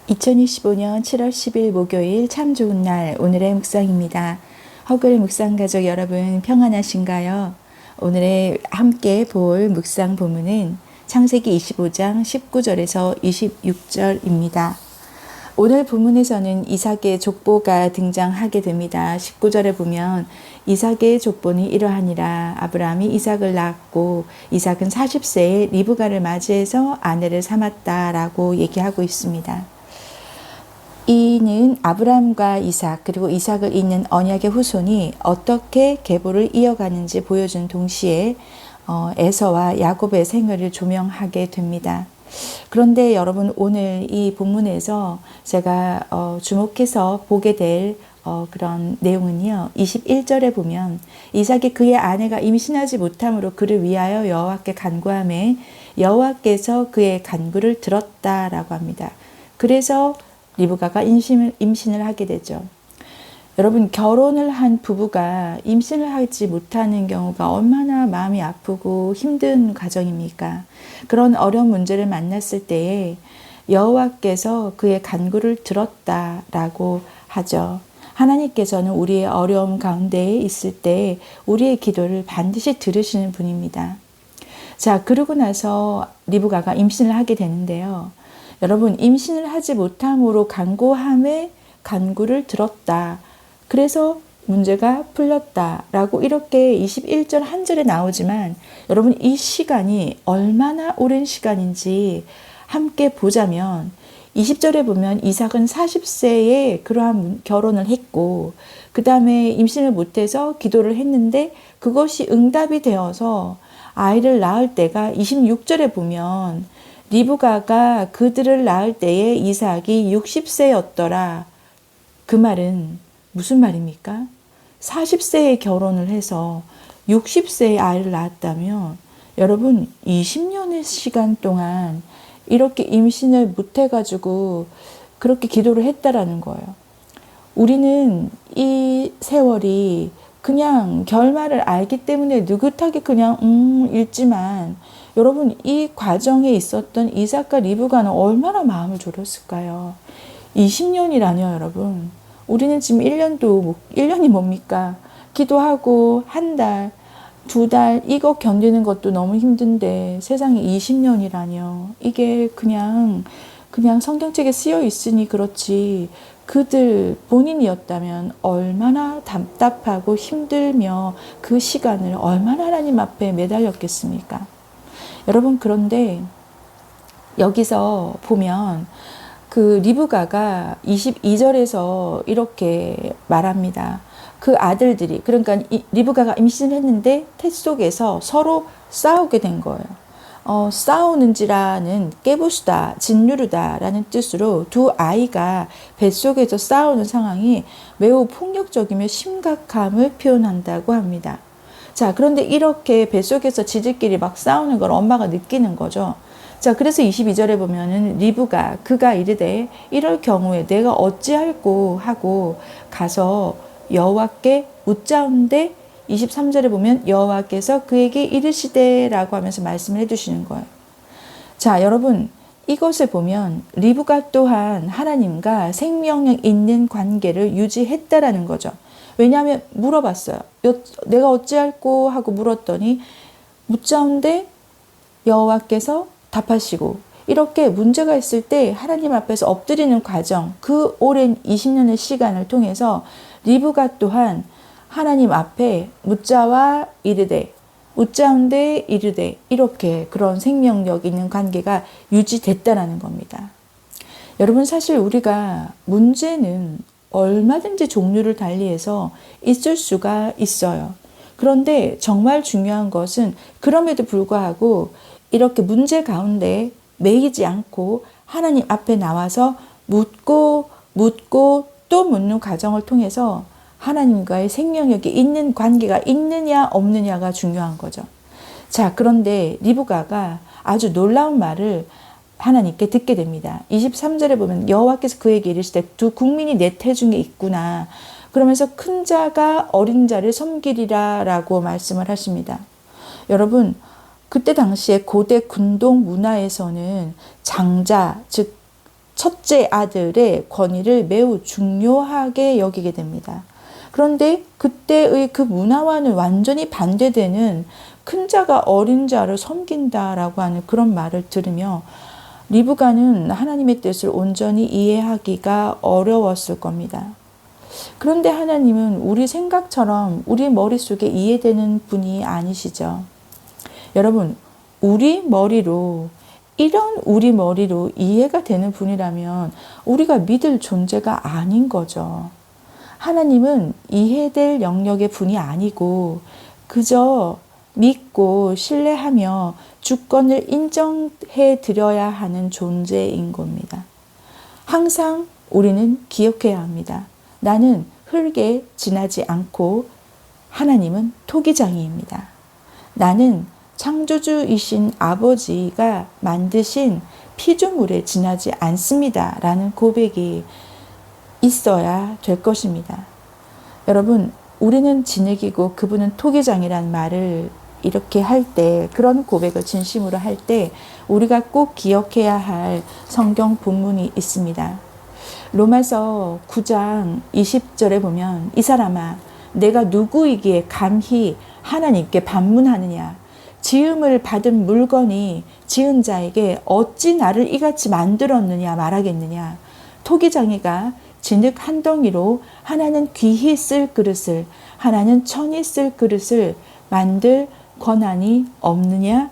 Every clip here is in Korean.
2025년 7월 10일 목요일 참 좋은 날 오늘의 묵상입니다. 허글 묵상 가족 여러분 평안하신가요? 오늘의 함께 볼 묵상 본문은 창세기 25장 19절에서 26절입니다. 오늘 본문에서는 이삭의 족보가 등장하게 됩니다. 19절에 보면 이삭의 족보는 이러하니라. 아브라함이 이삭을 낳았고 이삭은 40세에 리브가를 맞이해서 아내를 삼았다라고 얘기하고 있습니다. 이는 아브라함과 이삭 그리고 이삭을 잇는 언약의 후손이 어떻게 계보를 이어가는지 보여준 동시에 에서와 야곱의 생애를 조명하게 됩니다. 그런데 여러분 오늘 이 본문에서 제가 주목해서 보게 될 그런 내용은요. 21절에 보면 이삭이 그의 아내가 임신하지 못함으로 그를 위하여 여호와께 간구하매 여호와께서 그의 간구를 들었다라고 합니다. 그래서 리브가가 임신을 하게 되죠. 여러분 결혼을 한 부부가 임신을 하지 못하는 경우가 얼마나 마음이 아프고 힘든 과정입니까? 그런 어려운 문제를 만났을 때에 여호와께서 그의 간구를 들었다라고 하죠. 하나님께서는 우리의 어려움 가운데에 있을 때 우리의 기도를 반드시 들으시는 분입니다. 자, 그러고 나서 리브가가 임신을 하게 되는데요. 여러분 임신을 하지 못함으로 간구함에 간구를 들었다. 그래서 문제가 풀렸다라고 이렇게 21절 한 절에 나오지만 여러분 이 시간이 얼마나 오랜 시간인지 함께 보자면 20절에 보면 이삭은 40세에 그러한 결혼을 했고 그 다음에 임신을 못해서 기도를 했는데 그것이 응답이 되어서 아이를 낳을 때가 26절에 보면 리브가가 그들을 낳을 때에 이삭이 60세였더라. 그 말은 무슨 말입니까? 40세에 결혼을 해서 60세에 아이를 낳았다면 여러분 20년의 시간 동안 이렇게 임신을 못해가지고 그렇게 기도를 했다라는 거예요. 우리는 이 세월이 그냥 결말을 알기 때문에 느긋하게 그냥 읽지만 여러분 이 과정에 있었던 이삭과 리브가는 얼마나 마음을 졸였을까요? 20년이라뇨 여러분. 우리는 지금 1년이 뭡니까? 기도하고 한 달, 두 달 이거 견디는 것도 너무 힘든데 세상에 20년이라뇨. 이게 그냥 성경책에 쓰여 있으니 그렇지 그들 본인이었다면 얼마나 답답하고 힘들며 그 시간을 얼마나 하나님 앞에 매달렸겠습니까? 여러분 그런데 여기서 보면 그 리브가가 22절에서 이렇게 말합니다. 그 아들들이 그러니까 리브가가 임신을 했는데 태 속에서 서로 싸우게 된 거예요. 싸우는지라는 깨부수다, 짓누르다라는 뜻으로 두 아이가 뱃속에서 싸우는 상황이 매우 폭력적이며 심각함을 표현한다고 합니다. 자, 그런데 이렇게 뱃속에서 지들끼리 막 싸우는 걸 엄마가 느끼는 거죠. 자, 그래서 22절에 보면은 리브가 그가 이르되 이럴 경우에 내가 어찌할꼬 하고 가서 여호와께 묻자온데 23절에 보면 여호와께서 그에게 이르시되라고 하면서 말씀을 해주시는 거예요. 자, 여러분 이것을 보면 리브가 또한 하나님과 생명력 있는 관계를 유지했다라는 거죠. 왜냐하면 물어봤어요. 내가 어찌할꼬 하고 물었더니 묻자온데 여호와께서 답하시고 이렇게 문제가 있을 때 하나님 앞에서 엎드리는 과정 그 오랜 20년의 시간을 통해서 리브가 또한 하나님 앞에 묻자와 이르되 묻자온데 이르되 이렇게 그런 생명력 있는 관계가 유지됐다라는 겁니다. 여러분 사실 우리가 문제는 얼마든지 종류를 달리해서 있을 수가 있어요. 그런데 정말 중요한 것은 그럼에도 불구하고 이렇게 문제 가운데 매이지 않고 하나님 앞에 나와서 묻고 또 묻는 과정을 통해서 하나님과의 생명력이 있는 관계가 있느냐 없느냐가 중요한 거죠. 자, 그런데 리브가가 아주 놀라운 말을 하나님께 듣게 됩니다. 23절에 보면 여호와께서 그에게 이르시되 두 국민이 내 태중에 있구나. 그러면서 큰 자가 어린 자를 섬기리라 라고 말씀을 하십니다. 여러분 그때 당시에 고대 군동 문화에서는 장자 즉 첫째 아들의 권위를 매우 중요하게 여기게 됩니다. 그런데 그때의 그 문화와는 완전히 반대되는 큰 자가 어린 자를 섬긴다라고 하는 그런 말을 들으며 리브가는 하나님의 뜻을 온전히 이해하기가 어려웠을 겁니다. 그런데 하나님은 우리 생각처럼 우리 머릿속에 이해되는 분이 아니시죠. 여러분, 우리 머리로 이해가 되는 분이라면 우리가 믿을 존재가 아닌 거죠. 하나님은 이해될 영역의 분이 아니고 그저 믿고 신뢰하며 주권을 인정해 드려야 하는 존재인 겁니다. 항상 우리는 기억해야 합니다. 나는 흙에 지나지 않고 하나님은 토기장이입니다. 나는 창조주이신 아버지가 만드신 피조물에 지나지 않습니다. 라는 고백이 있어야 될 것입니다. 여러분, 우리는 진흙이고 그분은 토기장이란 말을 이렇게 할 때, 그런 고백을 진심으로 할 때 우리가 꼭 기억해야 할 성경 본문이 있습니다. 로마서 9장 20절에 보면 이 사람아 내가 누구이기에 감히 하나님께 반문하느냐 지음을 받은 물건이 지은 자에게 어찌 나를 이같이 만들었느냐 말하겠느냐. 토기장이가 진흙 한 덩이로 하나는 귀히 쓸 그릇을 하나는 천히 쓸 그릇을 만들 권한이 없느냐.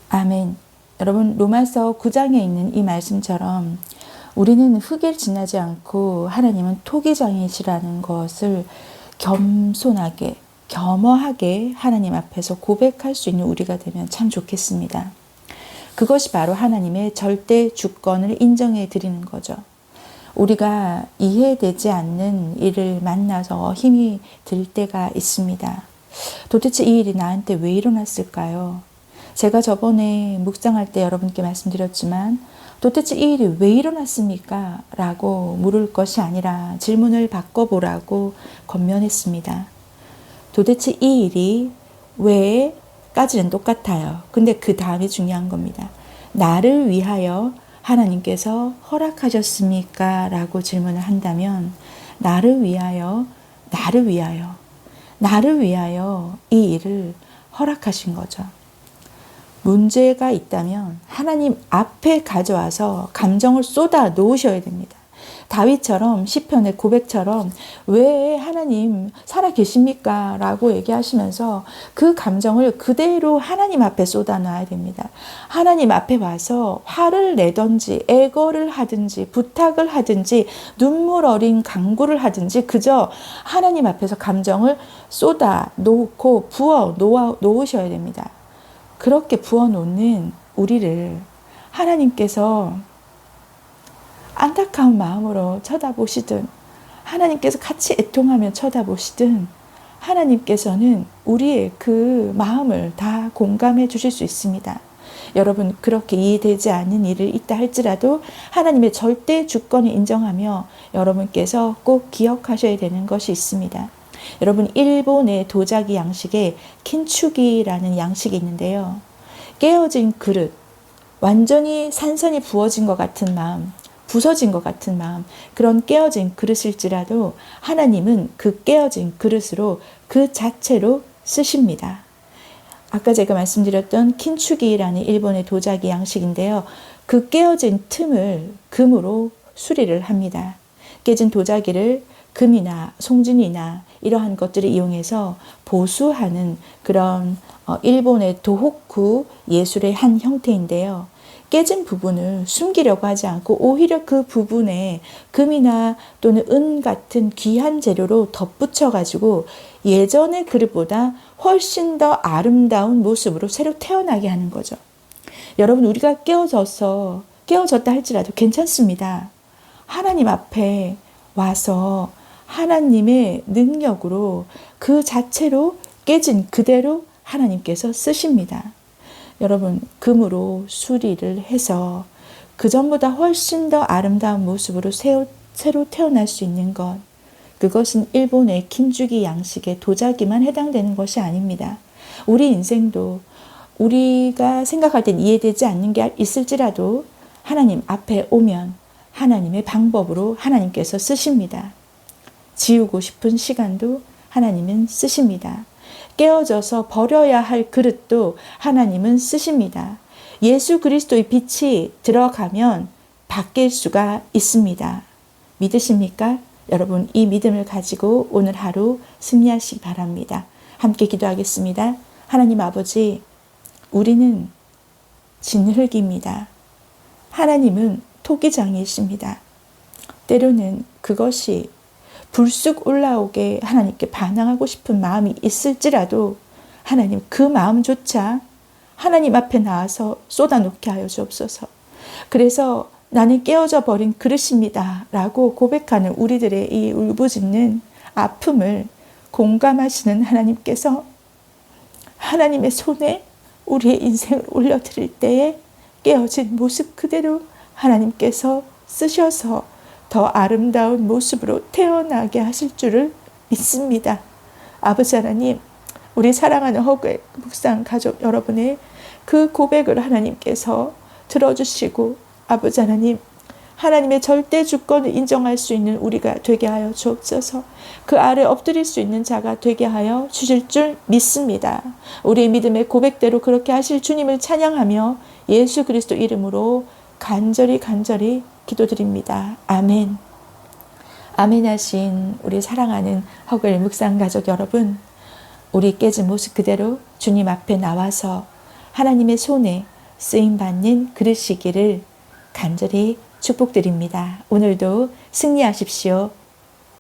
아멘. 여러분, 로마서 9장에 있는 이 말씀처럼 우리는 흙에 지나지 않고 하나님은 토기장이시라는 것을 겸손하게 겸허하게 하나님 앞에서 고백할 수 있는 우리가 되면 참 좋겠습니다. 그것이 바로 하나님의 절대 주권을 인정해 드리는 거죠. 우리가 이해되지 않는 일을 만나서 힘이 들 때가 있습니다. 도대체 이 일이 나한테 왜 일어났을까요? 제가 저번에 묵상할 때 여러분께 말씀드렸지만 도대체 이 일이 왜 일어났습니까? 라고 물을 것이 아니라 질문을 바꿔보라고 권면했습니다. 도대체 이 일이 왜까지는 똑같아요. 근데 그 다음이 중요한 겁니다. 나를 위하여 하나님께서 허락하셨습니까? 라고 질문을 한다면 나를 위하여 이 일을 허락하신 거죠. 문제가 있다면 하나님 앞에 가져와서 감정을 쏟아 놓으셔야 됩니다. 다윗처럼 시편의 고백처럼 왜 하나님 살아 계십니까? 라고 얘기하시면서 그 감정을 그대로 하나님 앞에 쏟아 놔야 됩니다. 하나님 앞에 와서 화를 내든지 애거를 하든지 부탁을 하든지 눈물 어린 간구를 하든지 그저 하나님 앞에서 감정을 쏟아 놓고 부어 놓으셔야 됩니다. 그렇게 부어 놓는 우리를 하나님께서 안타까운 마음으로 쳐다보시든 하나님께서 같이 애통하며 쳐다보시든 하나님께서는 우리의 그 마음을 다 공감해 주실 수 있습니다. 여러분, 그렇게 이해되지 않는 일을 있다 할지라도 하나님의 절대 주권을 인정하며 여러분께서 꼭 기억하셔야 되는 것이 있습니다. 여러분, 일본의 도자기 양식에 킨추기라는 양식이 있는데요. 깨어진 그릇, 완전히 산산이 부어진 것 같은 마음, 부서진 것 같은 마음, 그런 깨어진 그릇일지라도 하나님은 그 깨어진 그릇으로 그 자체로 쓰십니다. 아까 제가 말씀드렸던 킨추기라는 일본의 도자기 양식인데요. 그 깨어진 틈을 금으로 수리를 합니다. 깨진 도자기를 금이나 송진이나 이러한 것들을 이용해서 보수하는 그런 일본의 도호쿠 예술의 한 형태인데요. 깨진 부분을 숨기려고 하지 않고 오히려 그 부분에 금이나 또는 은 같은 귀한 재료로 덧붙여 가지고 예전의 그릇보다 훨씬 더 아름다운 모습으로 새로 태어나게 하는 거죠. 여러분, 우리가 깨어졌다 할지라도 괜찮습니다. 하나님 앞에 와서 하나님의 능력으로 그 자체로 깨진 그대로 하나님께서 쓰십니다. 여러분, 금으로 수리를 해서 그 전보다 훨씬 더 아름다운 모습으로 새로 태어날 수 있는 것, 그것은 일본의 킨추기 양식의 도자기만 해당되는 것이 아닙니다. 우리 인생도 우리가 생각할 땐 이해되지 않는 게 있을지라도 하나님 앞에 오면 하나님의 방법으로 하나님께서 쓰십니다. 지우고 싶은 시간도 하나님은 쓰십니다. 깨어져서 버려야 할 그릇도 하나님은 쓰십니다. 예수 그리스도의 빛이 들어가면 바뀔 수가 있습니다. 믿으십니까? 여러분, 이 믿음을 가지고 오늘 하루 승리하시기 바랍니다. 함께 기도하겠습니다. 하나님 아버지, 우리는 진흙입니다. 하나님은 토기장이십니다. 때로는 그것이 불쑥 올라오게 하나님께 반항하고 싶은 마음이 있을지라도 하나님 그 마음조차 하나님 앞에 나와서 쏟아놓게 하여 주옵소서. 그래서 나는 깨어져 버린 그릇입니다 라고 고백하는 우리들의 이 울부짖는 아픔을 공감하시는 하나님께서 하나님의 손에 우리의 인생을 올려드릴 때에 깨어진 모습 그대로 하나님께서 쓰셔서 더 아름다운 모습으로 태어나게 하실 줄을 믿습니다. 아버지 하나님, 우리 사랑하는 허그의 묵상 가족 여러분의 그 고백을 하나님께서 들어주시고, 아버지 하나님, 하나님의 절대 주권을 인정할 수 있는 우리가 되게 하여 주옵소서. 그 아래 엎드릴 수 있는 자가 되게 하여 주실 줄 믿습니다. 우리의 믿음의 고백대로 그렇게 하실 주님을 찬양하며 예수 그리스도 이름으로 간절히 기도드립니다. 아멘. 아멘 하신 우리 사랑하는 허글 묵상 가족 여러분, 우리 깨진 모습 그대로 주님 앞에 나와서 하나님의 손에 쓰임받는 그릇이기를 간절히 축복드립니다. 오늘도 승리하십시오.